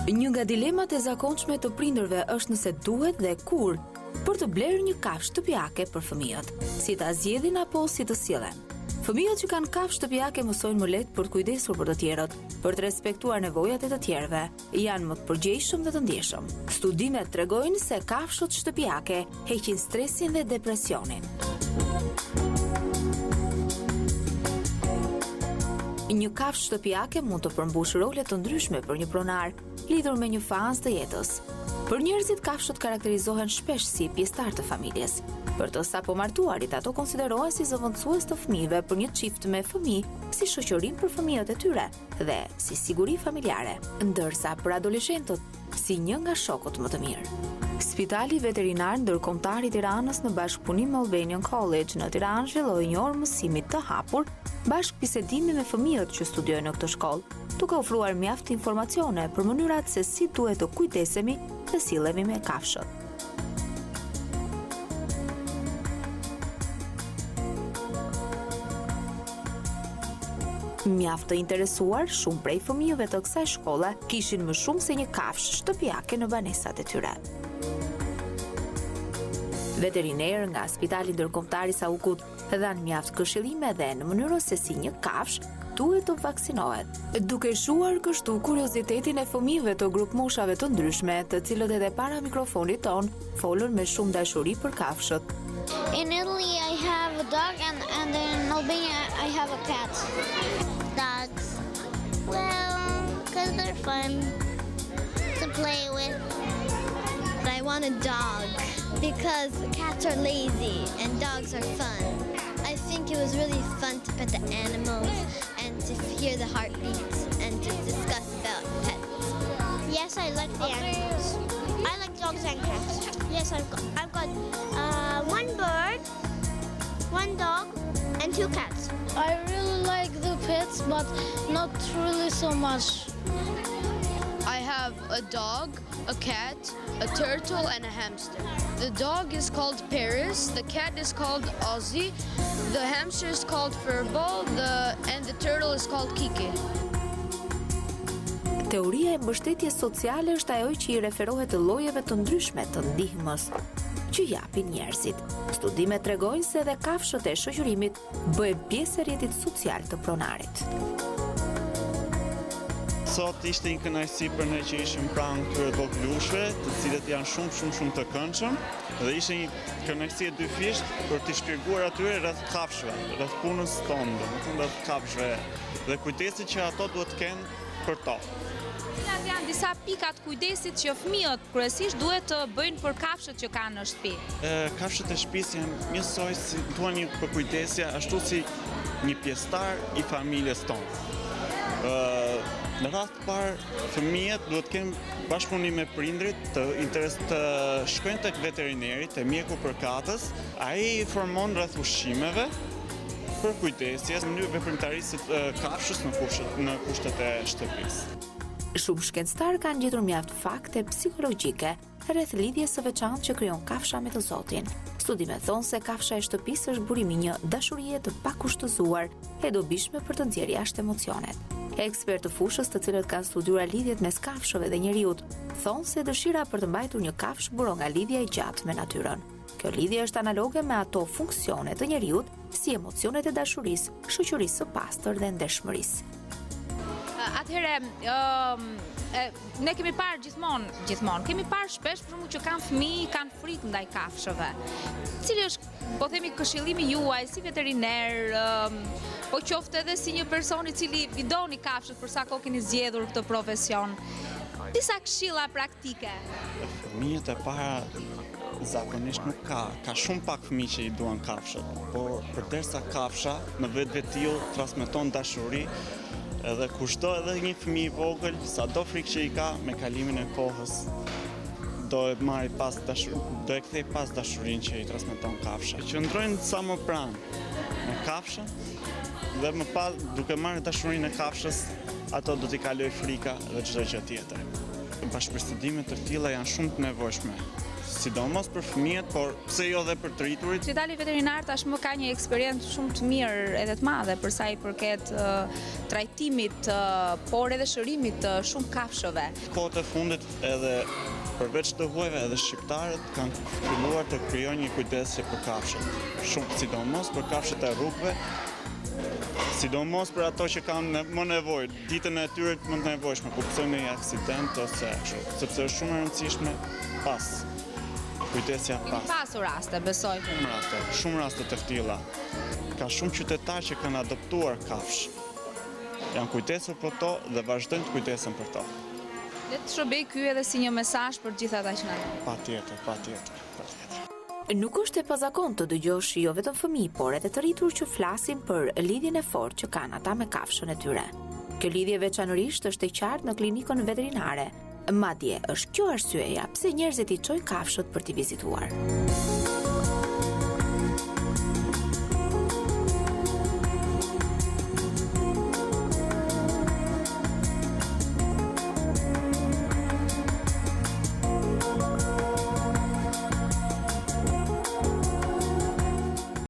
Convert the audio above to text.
Një nga dilemat e zakonshme të prindërve është nëse duhet dhe kur për të blerë një kafshë shtëpiake për fëmijët, si ta zgjedhin apo si të sillen. Fëmijët që kanë kafshë shtëpiake mësojnë më lehtë për të kujdesur për të tjerët, për të respektuar nevojat e të tjerëve, janë më të përgjegjshëm dhe të ndjeshëm. Studimet tregojnë se kafshët shtëpiake heqin stresin dhe depresionin. Një kafshë shtëpiake mund të përmbushë role të ndryshme për një pronar, lidhur me një fazë të jetës. Për njerëzit, kafshët karakterizohen shpesh si pjesëtar të familjes. Për të sapomartuarit, ato konsiderohen si zëvendësues të fëmijëve për një çift me fëmijë, si shoqërim për fëmijët e tyre dhe si siguri familjare, ndërsa për adoleshentët, si një nga shokët më të mirë. Spitali Veterinar Ndërkombëtar i Tiranës në bashkëpunim me Albanian College në Tiranë zhvilloi një orë mësimi të hapur bashkë bisedimi me fëmijët që studiojnë në këtë shkollë, duke ofruar mjaft informacione për mënyrat se si duhet të kujdesemi dhe sillemi me kafshët. Mjaft të interesuar, shumë prej fëmijëve të kësaj shkolle kishin më shumë se një kafshë shtëpiake në banesat e tyre. Veteriner nga Spitali Ndërkombëtar i Saukut dhanë mjaft këshillime dhe në mënyrën se si një kafshë duhet të vaksinohet, duke shuar kështu kuriozitetin e fëmijëve të grup moshave të ndryshme, të cilët edhe para mikrofonit ton folën me shumë dashuri për kafshët. In Italy I have a dog and in Albania I have a cat. Dogs. Well, because they're fun to play with. I want a dog because cats are lazy and dogs are fun. I think it was really fun to pet the animals and to hear the heartbeats and to discuss about pets. Yes, I like the animals. I like dogs and cats. Yes, I've got one bird, one dog, and 2 cats. I really like the pets, but not really so much. I have a dog, a cat, a turtle, and a hamster. The dog is called Paris, the cat is called Ozzy, the hamster is called Furball, and the turtle is called Kiki. Teoria e mbështetjes sociale është ajo që i referohet të llojeve të ndryshme të ndihmës që japin njerëzit. Studimet tregojnë se edhe kafshët e shoqërimit bëhen pjesë e rrjetit social të pronarit. Sot ishte një kënaqësi për ne që ishim pranë këtyre voglushve, të cilët janë shumë të këndshëm, dhe ishte një kënaqësi e dyfisht për t'i shpjeguar atyre rreth kafshëve, rreth punës tonë, domethënë rreth kafshëve dhe kujdesit që ato duhet të kenë për to. Cilat janë disa pikat kujdesit që fëmijët kryesisht duhet të bëjnë për kafshët që kanë në shtëpi? Kafshët e shtëpisë janë njësoj si duan një përkujdesje ashtu si një pjesëtar i familjes tonë. Në rast të parë, fëmijët duhet të kenë bashkëpunim me prindrit, të shkojnë tek veterineri, te mjeku përkatës, ai i formon rreth ushqimeve për kujdesjes në mënyrë veprimtarisë të kafshës në kushtet e shtëpisë. Shumë shkencëtarë kanë gjetur mjaft fakte psikologjike rreth lidhjes së veçantë që krijon kafsha me të Zotin. Studimet thonë se kafsha e shtëpisë është burimi një dashurie të pakushtëzuar e dobishme për të nxjerrë jashtë emocionet. Ekspertë të fushës, të cilët kanë studiuar lidhjet mes kafshëve dhe njeriut, thonë se dëshira për të mbajtur një kafshë buron nga lidhja e gjatë me natyrën. Kjo lidhje është analoge me ato funksione të njeriut, si emocionet e dashurisë, shoqërisë së pastër dhe ndeshmërisë. Atëherë, ne kemi parë gjithmonë, kemi parë shpesh për shembull që kanë fëmijë, kanë frikë ndaj kafshëve. Cili është, po themi, këshillimi juaj si veteriner, po qoftë edhe si një person i cili i doni kafshët për sa kohë keni zgjedhur këtë profesion? Disa këshilla praktike. Fëmijët e para zakonisht nuk ka shumë pak fëmijë që i duan kafshët, por përderisa kafsha në vetvetiu transmeton dashuri, edhe kushdo edhe një fëmijë i vogël, sado frikë që i ka, me kalimin e kohës do e kthej pas dashurinë që i transmeton kafsha. Qëndrojnë sa më pranë me kafshën dhe më pas duke marrë dashurinë e kafshës, ato do t'i kaloj frika dhe çdo gjë tjetër. Bashkëbisedime të tilla janë shumë të nevojshme, sidomos për fëmijët, por pse jo dhe për të rriturit. Spitali veterinar tashmë ka një eksperiencë shumë të mirë edhe të madhe për sa i përket trajtimit, por edhe shërimit të shumë kafshëve. Kohët e fundit edhe përveç të huajve edhe shqiptarët kanë filluar të krijojnë një kujdesje për kafshët. Shumë sidomos për kafshët e rrugëve, sidomos për ato që kanë më nevojë, ditën e tyre më të nevojshme, ku pësojnë një aksident ose kështu, sepse është shumë e rëndësishme pas. Kujdesja pas. Pasur raste, besoj. Shumë raste të tilla. Ka shumë qytetarë që kanë adoptuar kafshë. Janë kujdesur për to dhe vazhdojnë të kujdesen për to. Le të shërbej ky edhe si një mesazh për gjithë ata që na dëgjojnë. Patjetër. Nuk është e pazakontë të dëgjosh jo vetëm fëmijë, por edhe të rritur që flasin për lidhjen e fortë që kanë ata me kafshën e tyre. Kjo lidhje veçanërisht është e qartë në klinikën veterinare. Madje është kjo arsyeja pse njerëzit i çojnë kafshët për t'i vizituar.